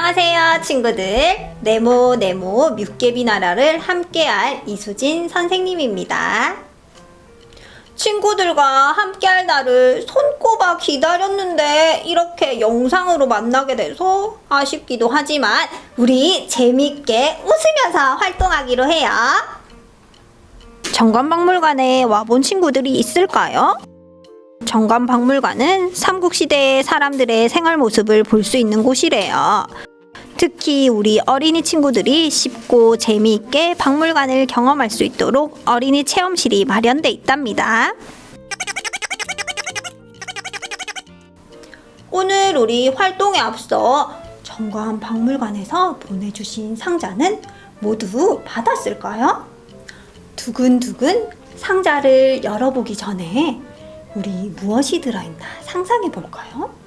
안녕하세요 친구들. 네모 뮤깨비 나라를 함께할 이수진 선생님입니다. 친구들과 함께할 날을 손꼽아 기다렸는데 이렇게 영상으로 만나게 돼서 아쉽기도 하지만 우리 재밌게 웃으면서 활동하기로 해요. 정관박물관에 와본 친구들이 있을까요? 정관박물관은 삼국시대의 사람들의 생활 모습을 볼 수 있는 곳이래요. 특히 우리 어린이 친구들이 쉽고 재미있게 박물관을 경험할 수 있도록 어린이 체험실이 마련돼 있답니다. 오늘 우리 활동에 앞서 정관박물관에서 보내주신 상자는 모두 받았을까요? 두근두근 상자를 열어보기 전에 우리 무엇이 들어있나 상상해 볼까요?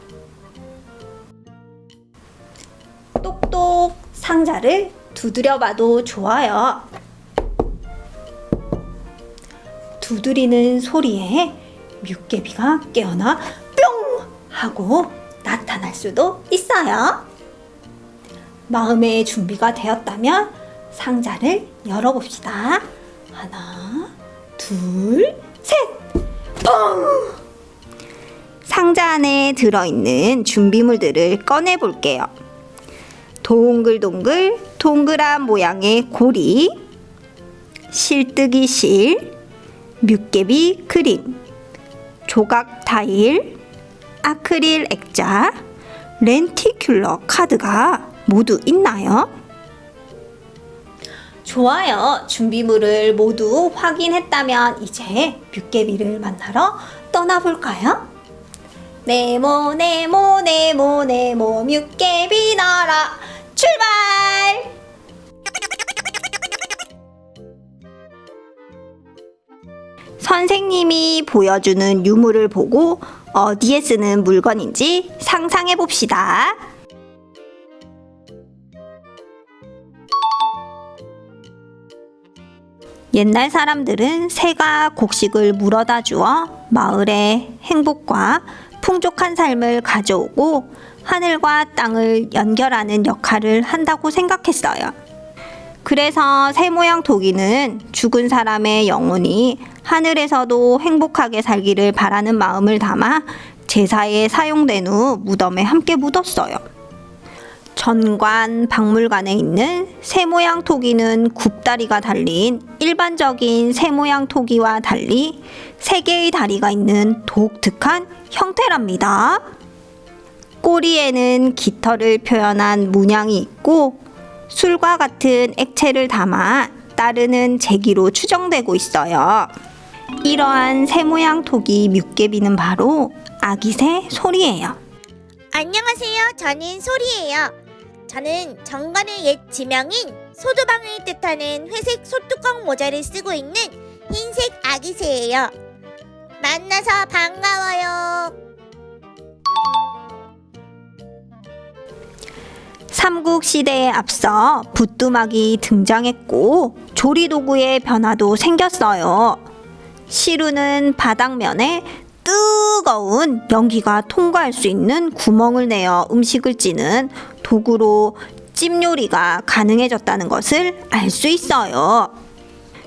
똑똑 상자를 두드려 봐도 좋아요. 두드리는 소리에 뮤깨비가 깨어나 뿅 하고 나타날 수도 있어요. 마음의 준비가 되었다면 상자를 열어봅시다. 하나, 둘, 셋! 뻥! 상자 안에 들어있는 준비물들을 꺼내 볼게요. 동글동글 동그란 모양의 고리, 실뜨기 실, 뮤깨비 그림, 조각 타일, 아크릴 액자, 렌티큘러 카드가 모두 있나요? 좋아요. 준비물을 모두 확인했다면 이제 뮤깨비를 만나러 떠나볼까요? 네모 뮤깨비 나라 출발! 선생님이 보여주는 유물을 보고 어디에 쓰는 물건인지 상상해 봅시다. 옛날 사람들은 새가 곡식을 물어다 주어 마을에 행복과 풍족한 삶을 가져오고 하늘과 땅을 연결하는 역할을 한다고 생각했어요. 그래서 새 모양 토기는 죽은 사람의 영혼이 하늘에서도 행복하게 살기를 바라는 마음을 담아 제사에 사용된 후 무덤에 함께 묻었어요. 전관 박물관에 있는 새 모양 토기는 굽다리가 달린 일반적인 새 모양 토기와 달리 3개의 다리가 있는 독특한 형태랍니다. 꼬리에는 깃털을 표현한 문양이 있고 술과 같은 액체를 담아 따르는 제기로 추정되고 있어요. 이러한 새 모양 토기 뮤깨비는 바로 아기새 소리예요. 안녕하세요. 저는 소리예요. 저는 정관의 옛 지명인 소두방을 뜻하는 회색 소뚜껑 모자를 쓰고 있는 흰색 아기새예요. 만나서 반가워요. 삼국시대에 앞서 부뚜막이 등장했고 조리도구의 변화도 생겼어요. 시루는 바닥면에 뜨거운 연기가 통과할 수 있는 구멍을 내어 음식을 찌는 도구로 찜 요리가 가능해졌다는 것을 알 수 있어요.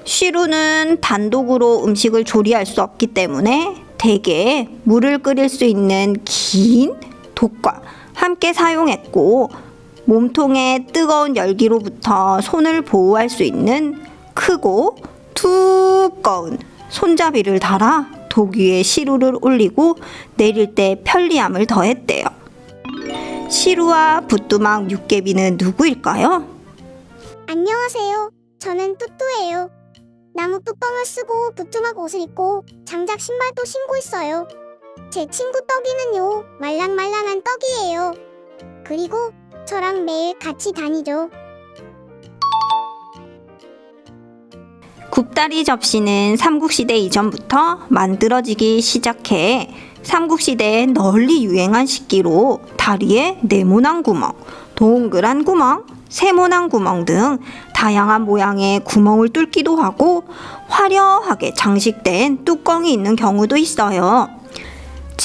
시루는 단독으로 음식을 조리할 수 없기 때문에 대개 물을 끓일 수 있는 긴 독과 함께 사용했고 몸통의 뜨거운 열기로부터 손을 보호할 수 있는 크고 두꺼운 손잡이를 달아 독 위에 시루를 올리고 내릴 때 편리함을 더했대요. 시루와 부뚜막 뮤깨비는 누구일까요? 안녕하세요. 저는 뚜뚜예요. 나무 뚜껑을 쓰고 부뚜막 옷을 입고 장작 신발도 신고 있어요. 제 친구 떡이는요, 말랑말랑한 떡이에요. 그리고 저랑 매일 같이 다니죠. 굽다리 접시는 삼국시대 이전부터 만들어지기 시작해 삼국시대에 널리 유행한 식기로 다리에 네모난 구멍, 동그란 구멍, 세모난 구멍 등 다양한 모양의 구멍을 뚫기도 하고 화려하게 장식된 뚜껑이 있는 경우도 있어요.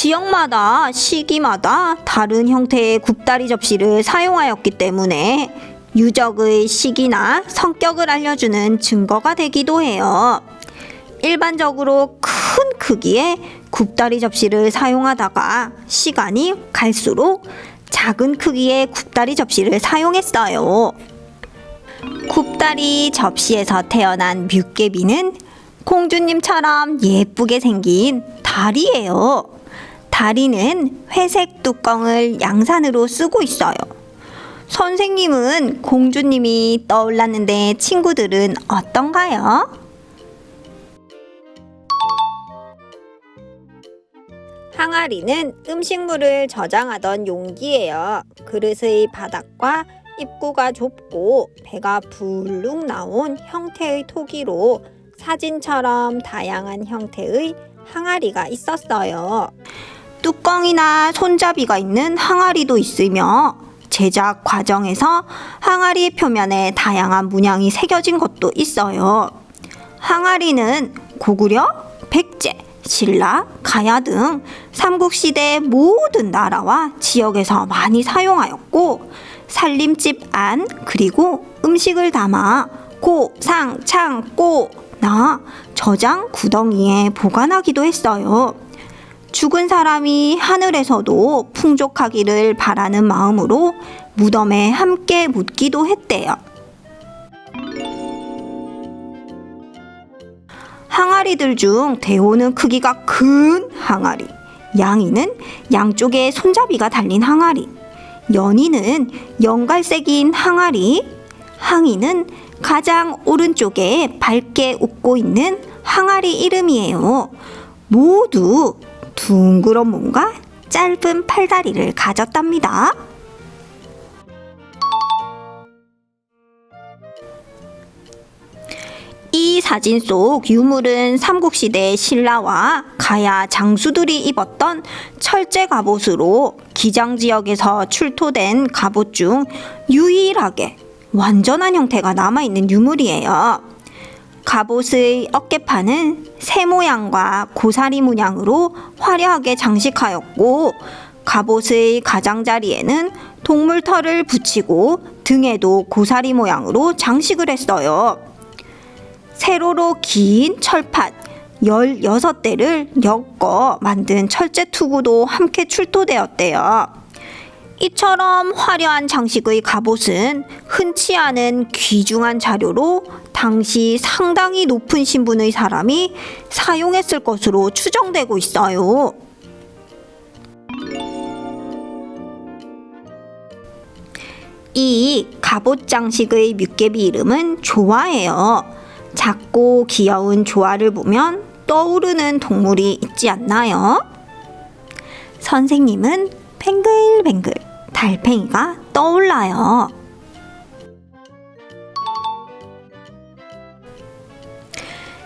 지역마다 시기마다 다른 형태의 굽다리 접시를 사용하였기 때문에 유적의 시기나 성격을 알려주는 증거가 되기도 해요. 일반적으로 큰 크기의 굽다리 접시를 사용하다가 시간이 갈수록 작은 크기의 굽다리 접시를 사용했어요. 굽다리 접시에서 태어난 뮤깨비는 공주님처럼 예쁘게 생긴 다리예요. 다리는 회색 뚜껑을 양산으로 쓰고 있어요. 선생님은 공주님이 떠올랐는데 친구들은 어떤가요? 항아리는 음식물을 저장하던 용기예요. 그릇의 바닥과 입구가 좁고 배가 불룩 나온 형태의 토기로 사진처럼 다양한 형태의 항아리가 있었어요. 뚜껑이나 손잡이가 있는 항아리도 있으며 제작 과정에서 항아리 표면에 다양한 문양이 새겨진 것도 있어요. 항아리는 고구려, 백제, 신라, 가야 등 삼국시대 모든 나라와 지역에서 많이 사용하였고 살림집 안 그리고 음식을 담아 고, 상, 창, 꼬, 나 저장 구덩이에 보관하기도 했어요. 죽은 사람이 하늘에서도 풍족하기를 바라는 마음으로 무덤에 함께 묻기도 했대요. 항아리들 중 대호는 크기가 큰 항아리, 양이는 양쪽에 손잡이가 달린 항아리, 연이는 연갈색인 항아리, 항이는 가장 오른쪽에 밝게 웃고 있는 항아리 이름이에요. 모두 둥그런 몸과 짧은 팔다리를 가졌답니다. 이 사진 속 유물은 삼국시대 신라와 가야 장수들이 입었던 철제 갑옷으로 기장 지역에서 출토된 갑옷 중 유일하게 완전한 형태가 남아있는 유물이에요. 갑옷의 어깨판은 새 모양과 고사리 문양으로 화려하게 장식하였고 갑옷의 가장자리에는 동물 털을 붙이고 등에도 고사리 모양으로 장식을 했어요. 세로로 긴 철판 16대를 엮어 만든 철제 투구도 함께 출토되었대요. 이처럼 화려한 장식의 갑옷은 흔치 않은 귀중한 자료로 당시 상당히 높은 신분의 사람이 사용했을 것으로 추정되고 있어요. 이 갑옷 장식의 뮤깨비 이름은 조화예요. 작고 귀여운 조화를 보면 떠오르는 동물이 있지 않나요? 선생님은 뱅글뱅글 달팽이가 떠올라요.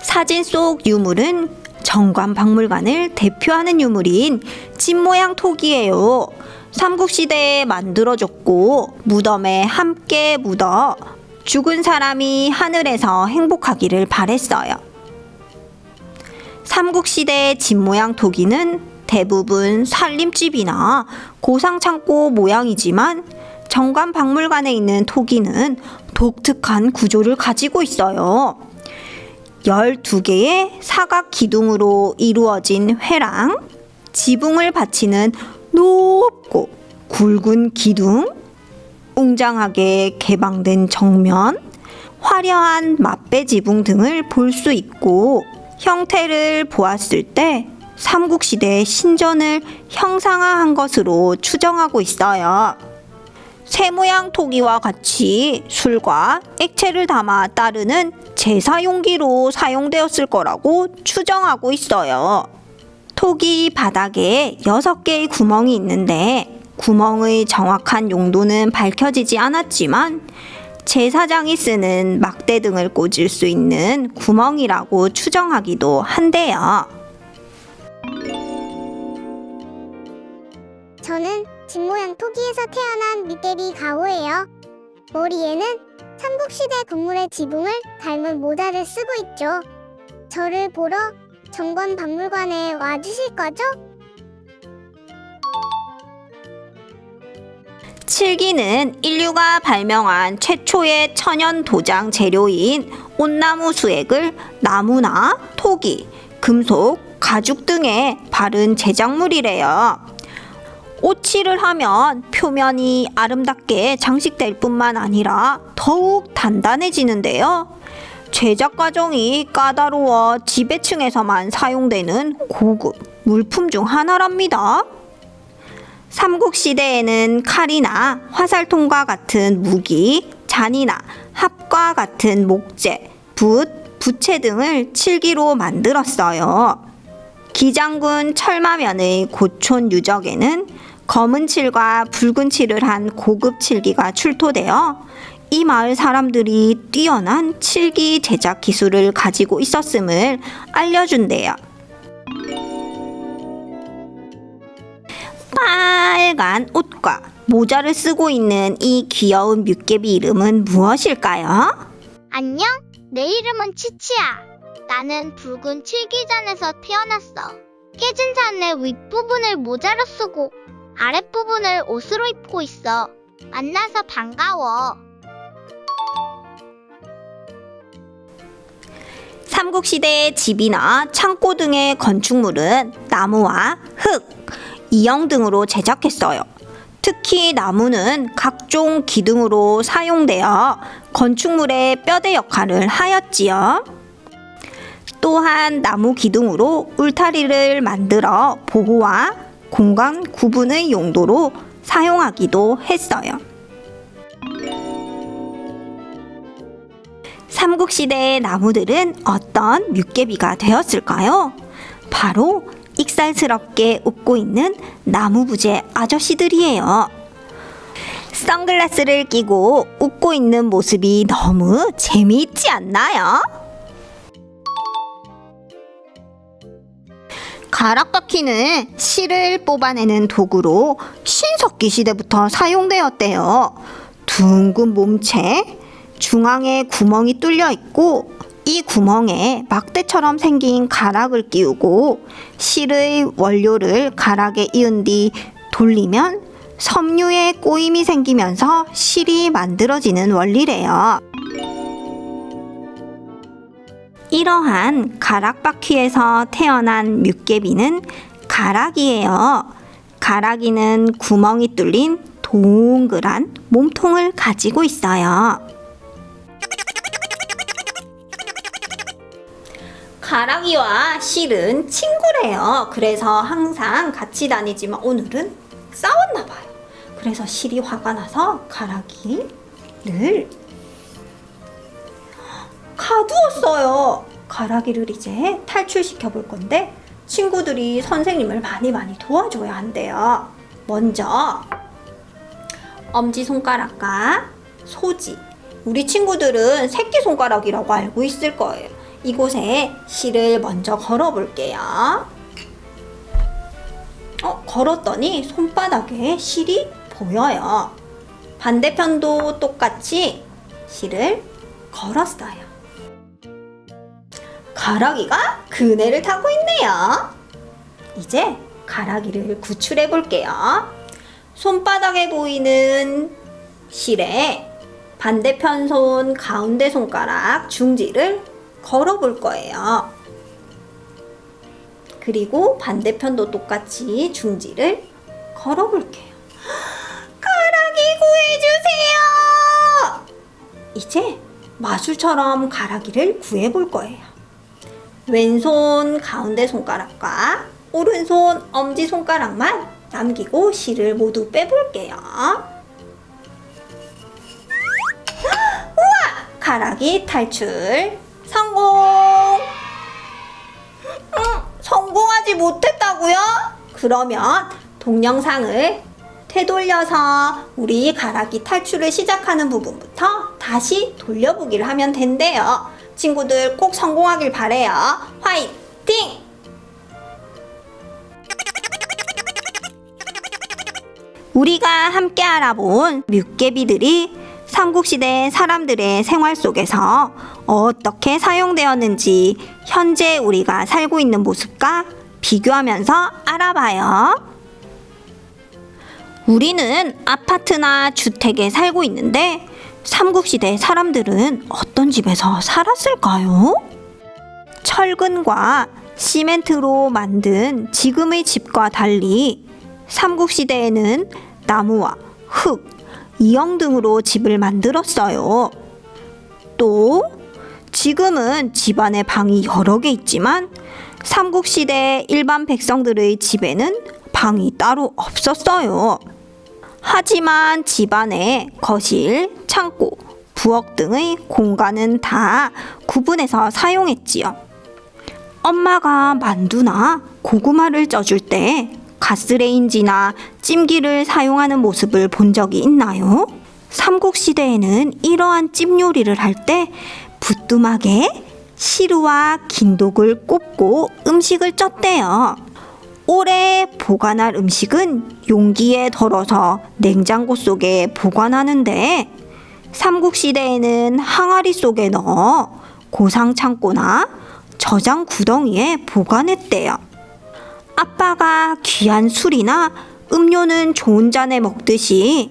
사진 속 유물은 정관박물관을 대표하는 유물인 집 모양 토기예요. 삼국시대에 만들어졌고 무덤에 함께 묻어 죽은 사람이 하늘에서 행복하기를 바랬어요. 삼국시대 집 모양 토기는 대부분 살림집이나 고상창고 모양이지만 정관박물관에 있는 토기는 독특한 구조를 가지고 있어요. 12개의 사각 기둥으로 이루어진 회랑, 지붕을 받치는 높고 굵은 기둥, 웅장하게 개방된 정면, 화려한 맞배 지붕 등을 볼 수 있고 형태를 보았을 때 삼국시대의 신전을 형상화한 것으로 추정하고 있어요. 새 모양 토기와 같이 술과 액체를 담아 따르는 제사 용기로 사용되었을 거라고 추정하고 있어요. 토기 바닥에 6개의 구멍이 있는데 구멍의 정확한 용도는 밝혀지지 않았지만 제사장이 쓰는 막대 등을 꽂을 수 있는 구멍이라고 추정하기도 한대요. 저는 집 모양 토기에서 태어난 뮤깨비 가오예요. 머리에는 삼국시대 건물의 지붕을 닮은 모자를 쓰고 있죠. 저를 보러 정관박물관에 와주실 거죠? 칠기는 인류가 발명한 최초의 천연 도장 재료인 온나무 수액을 나무나 토기, 금속, 가죽 등에 바른 제작물이래요. 오칠을 하면 표면이 아름답게 장식될 뿐만 아니라 더욱 단단해지는데요. 제작 과정이 까다로워 지배층에서만 사용되는 고급 물품 중 하나랍니다. 삼국시대에는 칼이나 화살통과 같은 무기, 잔이나 합과 같은 목재, 붓, 부채 등을 칠기로 만들었어요. 기장군 철마면의 고촌 유적에는 검은 칠과 붉은 칠을 한 고급 칠기가 출토되어 이 마을 사람들이 뛰어난 칠기 제작 기술을 가지고 있었음을 알려준대요. 빨간 옷과 모자를 쓰고 있는 이 귀여운 뮤개비 이름은 무엇일까요? 안녕, 내 이름은 치치야. 나는 붉은 칠기잔에서 태어났어. 깨진 잔의 윗부분을 모자로 쓰고 아랫부분을 옷으로 입고 있어. 만나서 반가워. 삼국시대의 집이나 창고 등의 건축물은 나무와 흙, 이영 등으로 제작했어요. 특히 나무는 각종 기둥으로 사용되어 건축물의 뼈대 역할을 하였지요. 또한 나무 기둥으로 울타리를 만들어 보호와 공간 구분의 용도로 사용하기도 했어요. 삼국시대의 나무들은 어떤 뮤개비가 되었을까요? 바로 익살스럽게 웃고 있는 나무부재 아저씨들이에요. 선글라스를 끼고 웃고 있는 모습이 너무 재미있지 않나요? 가락바퀴는 실을 뽑아내는 도구로 신석기 시대부터 사용되었대요. 둥근 몸체, 중앙에 구멍이 뚫려 있고 이 구멍에 막대처럼 생긴 가락을 끼우고 실의 원료를 가락에 이은 뒤 돌리면 섬유에 꼬임이 생기면서 실이 만들어지는 원리래요. 이러한 가락바퀴에서 태어난 뮤개비는 가락이에요. 가락이는 구멍이 뚫린 동그란 몸통을 가지고 있어요. 가락이와 실은 친구래요. 그래서 항상 같이 다니지만 오늘은 싸웠나 봐요. 그래서 실이 화가 나서 가락이를 가두었어요. 가락이를 이제 탈출시켜 볼 건데 친구들이 선생님을 많이 도와줘야 한대요. 먼저 엄지손가락과 소지, 우리 친구들은 새끼손가락이라고 알고 있을 거예요. 이곳에 실을 먼저 걸어 볼게요. 걸었더니 손바닥에 실이 보여요. 반대편도 똑같이 실을 걸었어요. 가락이가 그네를 타고 있네요. 이제 가락이를 구출해 볼게요. 손바닥에 보이는 실에 반대편 손 가운데 손가락 중지를 걸어 볼 거예요. 그리고 반대편도 똑같이 중지를 걸어 볼게요. 가락이 구해주세요! 이제 마술처럼 가락이를 구해 볼 거예요. 왼손 가운데 손가락과 오른손 엄지손가락만 남기고 실을 모두 빼볼게요. 우와! 가락이 탈출 성공! 성공하지 못했다고요? 그러면 동영상을 되돌려서 우리 가락이 탈출을 시작하는 부분부터 다시 돌려보기를 하면 된대요. 친구들 꼭 성공하길 바래요. 화이팅! 우리가 함께 알아본 뮤개비들이 삼국시대 사람들의 생활 속에서 어떻게 사용되었는지 현재 우리가 살고 있는 모습과 비교하면서 알아봐요. 우리는 아파트나 주택에 살고 있는데 삼국시대 사람들은 어떤 집에서 살았을까요? 철근과 시멘트로 만든 지금의 집과 달리 삼국시대에는 나무와 흙, 이형 등으로 집을 만들었어요. 또 지금은 집안에 방이 여러 개 있지만 삼국시대 일반 백성들의 집에는 방이 따로 없었어요. 하지만 집안에 거실, 창고, 부엌 등의 공간은 다 구분해서 사용했지요. 엄마가 만두나 고구마를 쪄줄 때 가스레인지나 찜기를 사용하는 모습을 본 적이 있나요? 삼국시대에는 이러한 찜 요리를 할 때 부뚜막에 시루와 긴독을 꽂고 음식을 쪘대요. 오래 보관할 음식은 용기에 덜어서 냉장고 속에 보관하는데 삼국시대에는 항아리 속에 넣어 고상 창고나 저장 구덩이에 보관했대요. 아빠가 귀한 술이나 음료는 좋은 잔에 먹듯이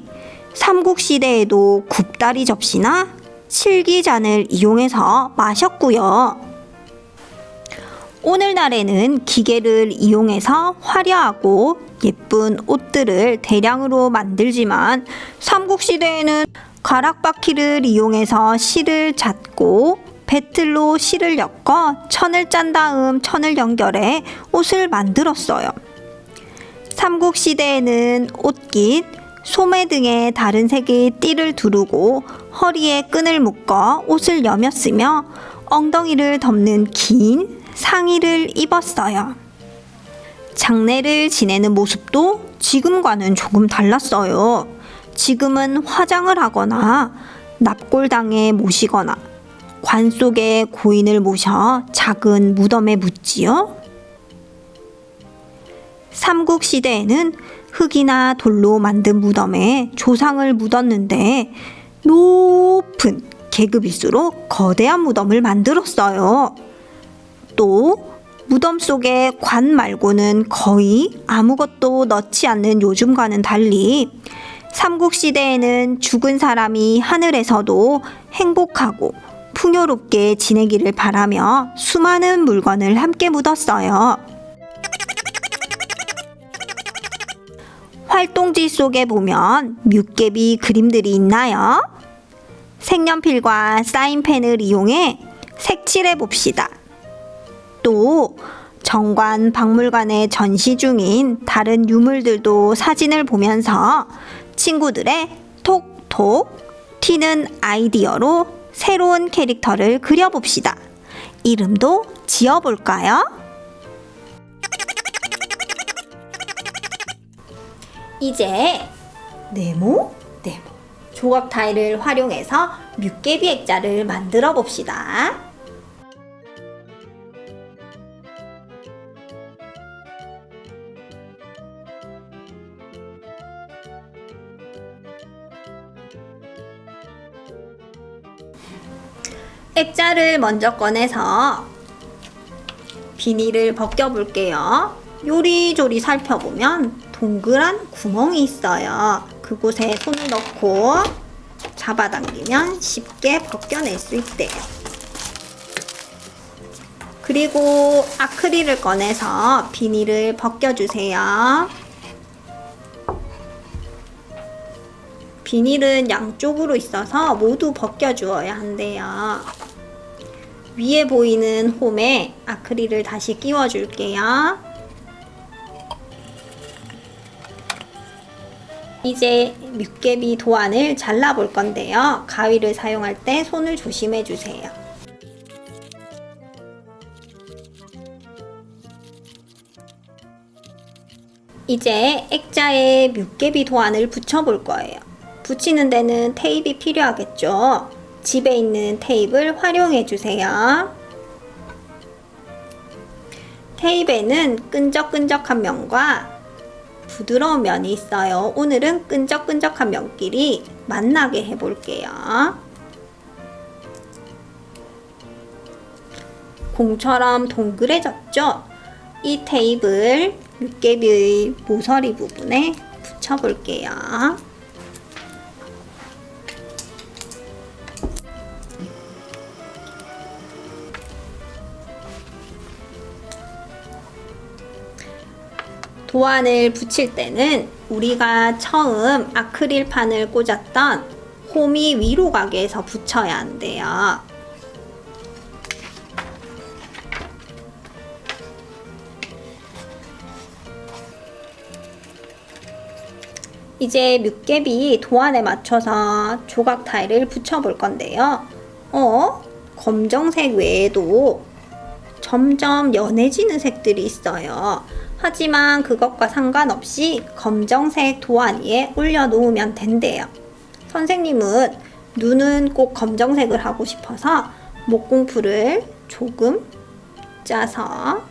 삼국시대에도 굽다리 접시나 칠기잔을 이용해서 마셨고요. 오늘날에는 기계를 이용해서 화려하고 예쁜 옷들을 대량으로 만들지만 삼국시대에는 가락바퀴를 이용해서 실을 잣고 배틀로 실을 엮어 천을 짠 다음 천을 연결해 옷을 만들었어요. 삼국시대에는 옷깃, 소매 등의 다른 색의 띠를 두르고 허리에 끈을 묶어 옷을 여몄으며 엉덩이를 덮는 긴 상의를 입었어요. 장례를 지내는 모습도 지금과는 조금 달랐어요. 지금은 화장을 하거나 납골당에 모시거나 관 속에 고인을 모셔 작은 무덤에 묻지요. 삼국시대에는 흙이나 돌로 만든 무덤에 조상을 묻었는데 높은 계급일수록 거대한 무덤을 만들었어요. 또 무덤 속에 관 말고는 거의 아무것도 넣지 않는 요즘과는 달리 삼국시대에는 죽은 사람이 하늘에서도 행복하고 풍요롭게 지내기를 바라며 수많은 물건을 함께 묻었어요. 활동지 속에 보면 뮤개비 그림들이 있나요? 색연필과 사인펜을 이용해 색칠해 봅시다. 또 정관 박물관에 전시 중인 다른 유물들도 사진을 보면서 친구들의 톡톡 튀는 아이디어로 새로운 캐릭터를 그려봅시다. 이름도 지어볼까요? 이제 네모 조각 타일을 활용해서 뮤개비 액자를 만들어 봅시다. 액자를 먼저 꺼내서 비닐을 벗겨볼게요. 요리조리 살펴보면 동그란 구멍이 있어요. 그곳에 손을 넣고 잡아당기면 쉽게 벗겨낼 수 있대요. 그리고 아크릴을 꺼내서 비닐을 벗겨주세요. 비닐은 양쪽으로 있어서 모두 벗겨주어야 한대요. 위에 보이는 홈에 아크릴을 다시 끼워줄게요. 이제 뮤개비 도안을 잘라볼 건데요. 가위를 사용할 때 손을 조심해 주세요. 이제 액자에 뮤개비 도안을 붙여볼 거예요. 붙이는 데는 테이프가 필요하겠죠. 집에 있는 테이프를 활용해 주세요. 테이프에는 끈적끈적한 면과 부드러운 면이 있어요. 오늘은 끈적끈적한 면끼리 만나게 해볼게요. 공처럼 동그래졌죠? 이 테이프를 뮤개비의 모서리 부분에 붙여볼게요. 도안을 붙일 때는 우리가 처음 아크릴판을 꽂았던 홈이 위로 가게 해서 붙여야 한대요. 이제 뮤개비 도안에 맞춰서 조각 타일을 붙여볼 건데요. 검정색 외에도 점점 연해지는 색들이 있어요. 하지만 그것과 상관없이 검정색 도안 위에 올려놓으면 된대요. 선생님은 눈은 꼭 검정색을 하고 싶어서 목공풀을 조금 짜서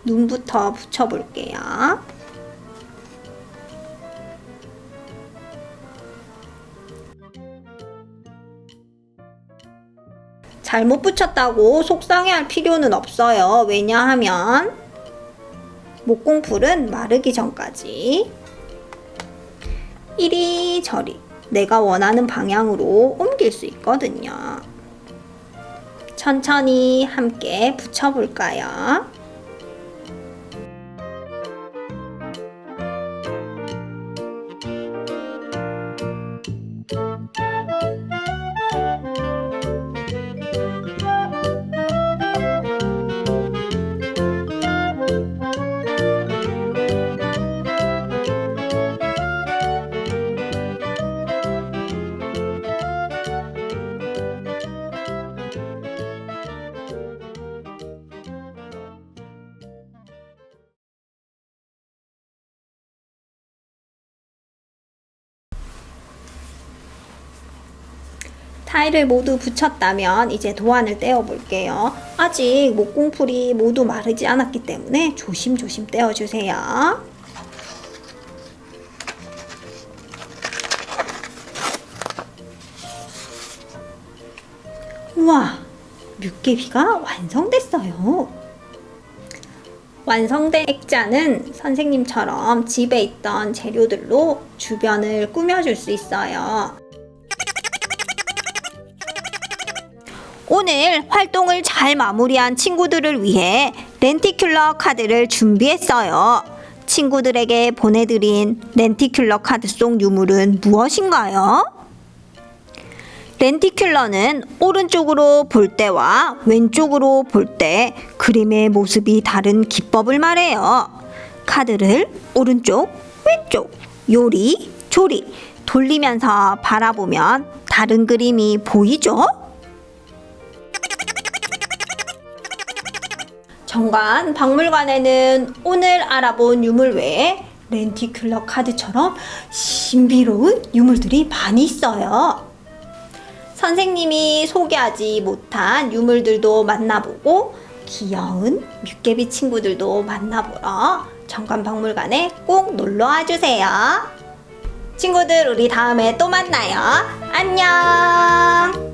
눈부터 붙여볼게요. 잘못 붙였다고 속상해할 필요는 없어요. 왜냐하면 목공풀은 마르기 전까지 이리저리 내가 원하는 방향으로 옮길 수 있거든요. 천천히 함께 붙여볼까요? 타일을 모두 붙였다면 이제 도안을 떼어 볼게요. 아직 목공풀이 모두 마르지 않았기 때문에 조심조심 떼어주세요. 우와! 뮤개비가 완성됐어요. 완성된 액자는 선생님처럼 집에 있던 재료들로 주변을 꾸며줄 수 있어요. 오늘 활동을 잘 마무리한 친구들을 위해 렌티큘러 카드를 준비했어요. 친구들에게 보내드린 렌티큘러 카드 속 유물은 무엇인가요? 렌티큘러는 오른쪽으로 볼 때와 왼쪽으로 볼 때 그림의 모습이 다른 기법을 말해요. 카드를 오른쪽, 왼쪽, 요리, 조리 돌리면서 바라보면 다른 그림이 보이죠? 정관 박물관에는 오늘 알아본 유물 외에 렌티큘러 카드처럼 신비로운 유물들이 많이 있어요. 선생님이 소개하지 못한 유물들도 만나보고 귀여운 뮤개비 친구들도 만나보러 정관 박물관에 꼭 놀러와 주세요. 친구들, 우리 다음에 또 만나요. 안녕.